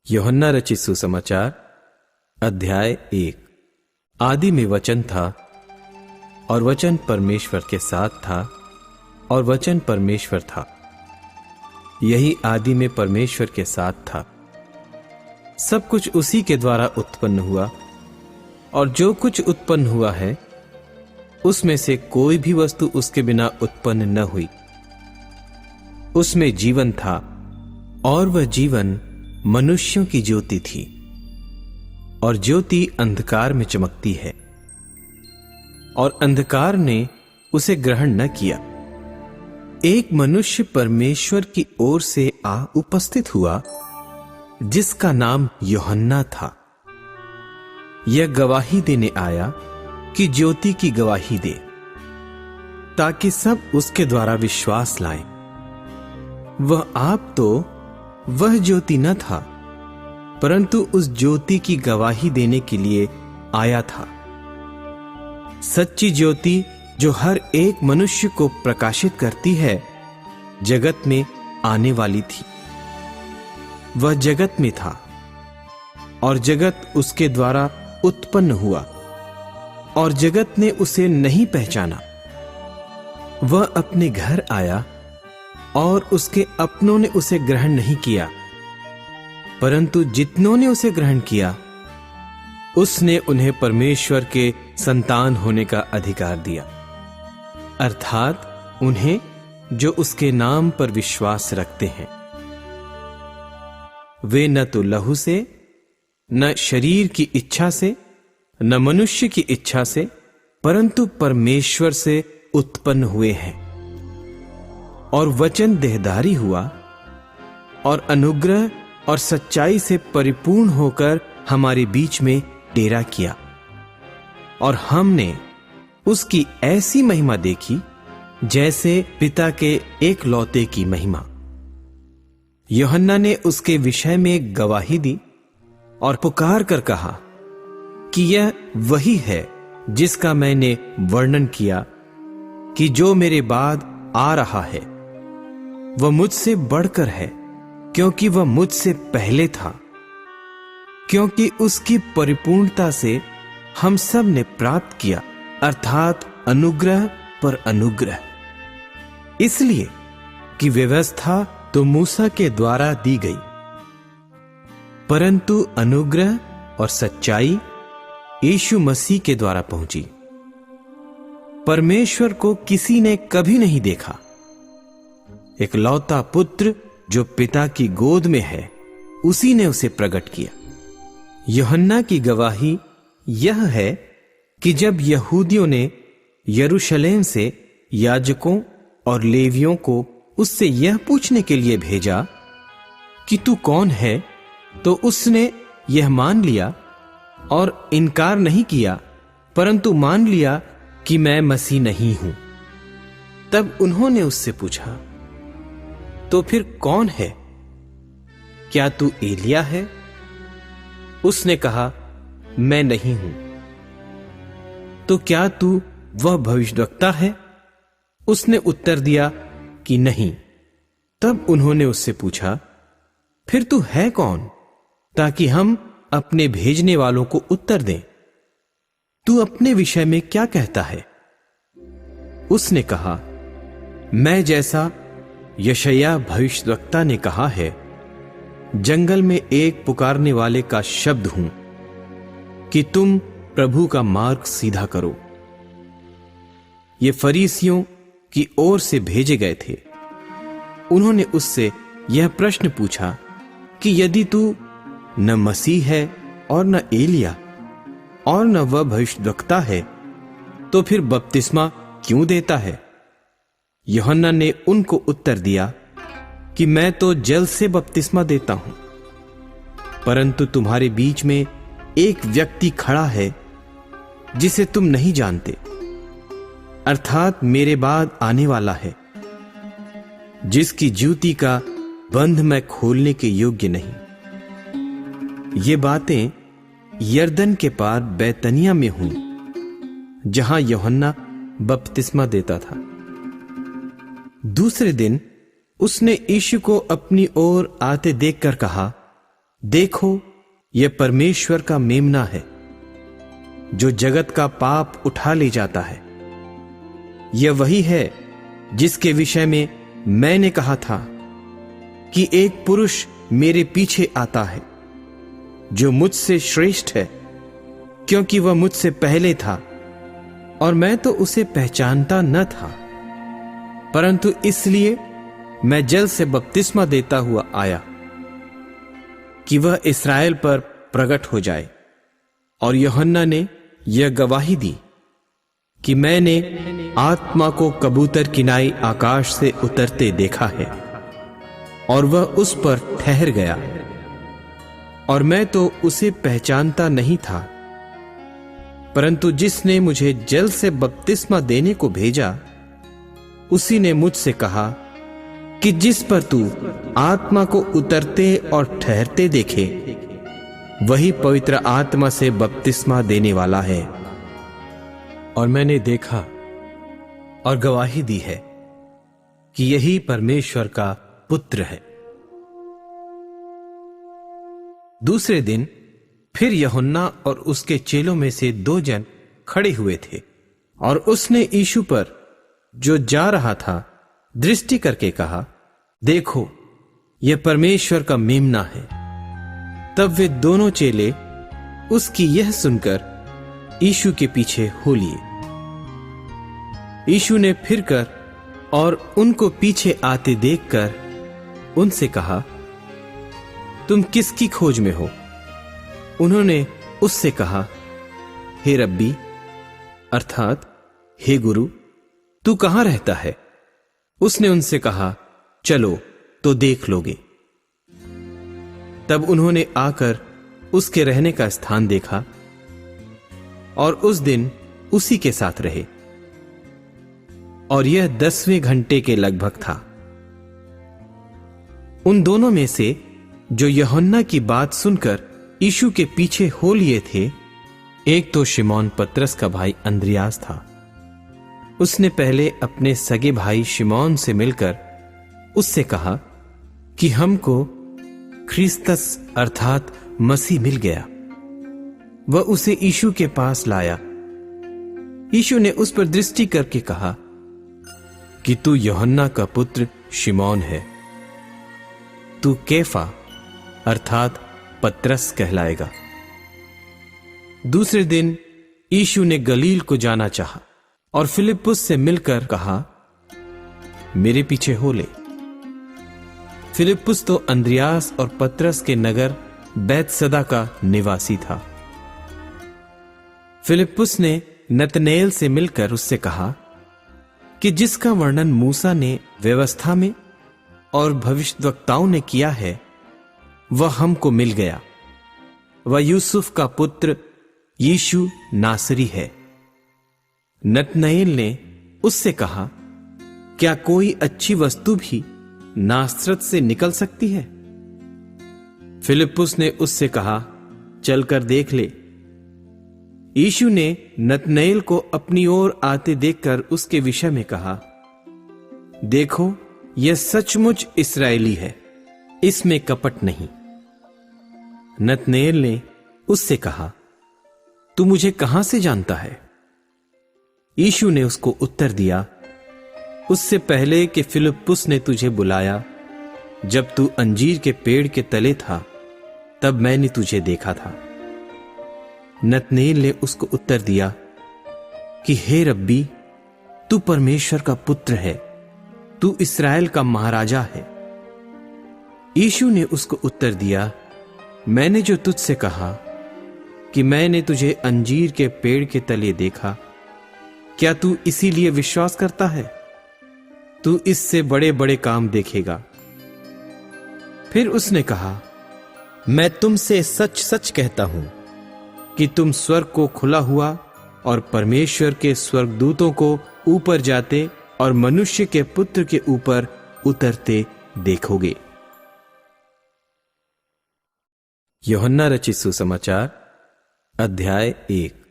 यूहन्ना रचित सुसमाचार अध्याय 1। आदि में वचन था और वचन परमेश्वर के साथ था और वचन परमेश्वर था। यही आदि में परमेश्वर के साथ था। सब कुछ उसी के द्वारा उत्पन्न हुआ और जो कुछ उत्पन्न हुआ है उसमें से कोई भी वस्तु उसके बिना उत्पन्न न हुई। उसमें जीवन था और वह जीवन मनुष्यों की ज्योति थी और ज्योति अंधकार में चमकती है और अंधकार ने उसे ग्रहण न किया। एक मनुष्य परमेश्वर की ओर से आ उपस्थित हुआ जिसका नाम यूहन्ना था। यह गवाही देने आया कि ज्योति की गवाही दे ताकि सब उसके द्वारा विश्वास लाएं। वह आप तो वह ज्योति न था परंतु उस ज्योति की गवाही देने के लिए आया था। सच्ची ज्योति जो हर एक मनुष्य को प्रकाशित करती है जगत में आने वाली थी। वह जगत में था और जगत उसके द्वारा उत्पन्न हुआ और जगत ने उसे नहीं पहचाना। वह अपने घर आया और उसके अपनों ने उसे ग्रहण नहीं किया, परंतु जितनों ने उसे ग्रहण किया उसने उन्हें परमेश्वर के संतान होने का अधिकार दिया, अर्थात उन्हें जो उसके नाम पर विश्वास रखते हैं। वे न तो लहू से, न शरीर की इच्छा से, न मनुष्य की इच्छा से, परंतु परमेश्वर से उत्पन्न हुए हैं। और वचन देहधारी हुआ और अनुग्रह और सच्चाई से परिपूर्ण होकर हमारे बीच में डेरा किया और हमने उसकी ऐसी महिमा देखी जैसे पिता के एकलौते की महिमा। यूहन्ना ने उसके विषय में गवाही दी और पुकार कर कहा कि यह वही है जिसका मैंने वर्णन किया कि जो मेरे बाद आ रहा है वह मुझसे बढ़कर है, क्योंकि वह मुझसे पहले था। क्योंकि उसकी परिपूर्णता से हम सब ने प्राप्त किया, अर्थात अनुग्रह पर अनुग्रह। इसलिए कि व्यवस्था तो मूसा के द्वारा दी गई, परंतु अनुग्रह और सच्चाई यीशु मसीह के द्वारा पहुंची। परमेश्वर को किसी ने कभी नहीं देखा। एकलौता पुत्र जो पिता की गोद में है उसी ने उसे प्रकट किया। यूहन्ना की गवाही यह है कि जब यहूदियों ने यरूशलेम से याजकों और लेवियों को उससे यह पूछने के लिए भेजा कि तू कौन है, तो उसने यह मान लिया और इनकार नहीं किया, परंतु मान लिया कि मैं मसीह नहीं हूं। तब उन्होंने उससे पूछा, तो फिर कौन है? क्या तू एलिया है? उसने कहा, मैं नहीं हूं। तो क्या तू वह भविष्यद्वक्ता है? उसने उत्तर दिया कि नहीं। तब उन्होंने उससे पूछा, फिर तू है कौन, ताकि हम अपने भेजने वालों को उत्तर दें। तू अपने विषय में क्या कहता है? उसने कहा, मैं जैसा यशायाह भविष्यद्वक्ता ने कहा है, जंगल में एक पुकारने वाले का शब्द हूं कि तुम प्रभु का मार्ग सीधा करो। ये फरीसियों की ओर से भेजे गए थे। उन्होंने उससे यह प्रश्न पूछा कि यदि तू न मसीह है और न एलिया और न वह भविष्यद्वक्ता है तो फिर बपतिस्मा क्यों देता है? यूहन्ना ने उनको उत्तर दिया कि मैं तो जल से बपतिस्मा देता हूं, परंतु तुम्हारे बीच में एक व्यक्ति खड़ा है जिसे तुम नहीं जानते, अर्थात मेरे बाद आने वाला है, जिसकी जूती का बंध मैं खोलने के योग्य नहीं। ये बातें यरदन के पार बैतनिया में हुई, जहां यूहन्ना बपतिस्मा देता था। दूसरे दिन उसने यीशु को अपनी ओर आते देखकर कहा, देखो, यह परमेश्वर का मेमना है जो जगत का पाप उठा ले जाता है। यह वही है जिसके विषय में मैंने कहा था कि एक पुरुष मेरे पीछे आता है जो मुझसे श्रेष्ठ है, क्योंकि वह मुझसे पहले था और मैं तो उसे पहचानता न था, परंतु इसलिए मैं जल से बपतिस्मा देता हुआ आया कि वह इस्राएल पर प्रकट हो जाए। और यूहन्ना ने यह गवाही दी कि मैंने आत्मा को कबूतर की नाई आकाश से उतरते देखा है, और वह उस पर ठहर गया, और मैं तो उसे पहचानता नहीं था, परंतु जिसने मुझे जल से बपतिस्मा देने को भेजा उसी ने मुझसे कहा कि जिस पर तू आत्मा को उतरते और ठहरते देखे वही पवित्र आत्मा से बपतिस्मा देने वाला है। और मैंने देखा और गवाही दी है कि यही परमेश्वर का पुत्र है। दूसरे दिन फिर यूहन्ना और उसके चेलों में से 2 जन खड़े हुए थे, और उसने यीशु पर जो जा रहा था दृष्टि करके कहा, देखो, यह परमेश्वर का मेमना है। तब वे दोनों चेले उसकी यह सुनकर यीशु के पीछे हो लिए। यीशु ने फिरकर और उनको पीछे आते देखकर उनसे कहा, तुम किसकी खोज में हो? उन्होंने उससे कहा, हे रब्बी, अर्थात हे गुरु, तू कहां रहता है? उसने उनसे कहा, चलो तो देख लोगे। तब उन्होंने आकर उसके रहने का स्थान देखा और उस दिन उसी के साथ रहे, और यह 10वें घंटे के लगभग था। उन दोनों में से जो यूहन्ना की बात सुनकर यीशु के पीछे हो लिए थे, एक तो शिमोन पतरस का भाई अंद्रियास था। उसने पहले अपने सगे भाई शिमोन से मिलकर उससे कहा कि हमको ख्रिस्तस अर्थात मसीह मिल गया। वह उसे यीशु के पास लाया। यीशु ने उस पर दृष्टि करके कहा कि तू यूहन्ना का पुत्र शिमोन है। तू कैफा अर्थात पतरस कहलाएगा। दूसरे दिन यीशु ने गलील को जाना चाहा और फिलिप्पुस से मिलकर कहा, मेरे पीछे हो ले। फिलिप्पुस तो अंद्रियास और पतरस के नगर बैतसदा का निवासी था। फिलिप्पुस ने नतनएल से मिलकर उससे कहा कि जिसका वर्णन मूसा ने व्यवस्था में और भविष्यद्वक्ताओं ने किया है, वह हमको मिल गया। वह यूसुफ का पुत्र यीशु नासरी है। नतनएल ने उससे कहा, क्या कोई अच्छी वस्तु भी नासरत से निकल सकती है? फिलिप्पुस ने उससे कहा, चलकर देख ले। यीशु ने नतनएल को अपनी ओर आते देखकर उसके विषय में कहा, देखो, यह सचमुच इस्राएली है, इसमें कपट नहीं। नतनएल ने उससे कहा, तू मुझे कहां से जानता है? यीशु ने उसको उत्तर दिया, उससे पहले कि फिलिप्पुस ने तुझे बुलाया, जब तू अंजीर के पेड़ के तले था, तब मैंने तुझे देखा था। नतनएल ने उसको उत्तर दिया कि हे रब्बी, तू परमेश्वर का पुत्र है, तू इस्राएल का महाराजा है। यीशु ने उसको उत्तर दिया, मैंने जो तुझसे कहा कि मैंने तुझे अंजीर के पेड़ के तले देखा, क्या तू इसीलिए विश्वास करता है? तू इससे बड़े बड़े काम देखेगा। फिर उसने कहा, मैं तुमसे सच सच कहता हूं कि तुम स्वर्ग को खुला हुआ और परमेश्वर के स्वर्गदूतों को ऊपर जाते और मनुष्य के पुत्र के ऊपर उतरते देखोगे। यूहन्ना रचित सुसमाचार अध्याय 1।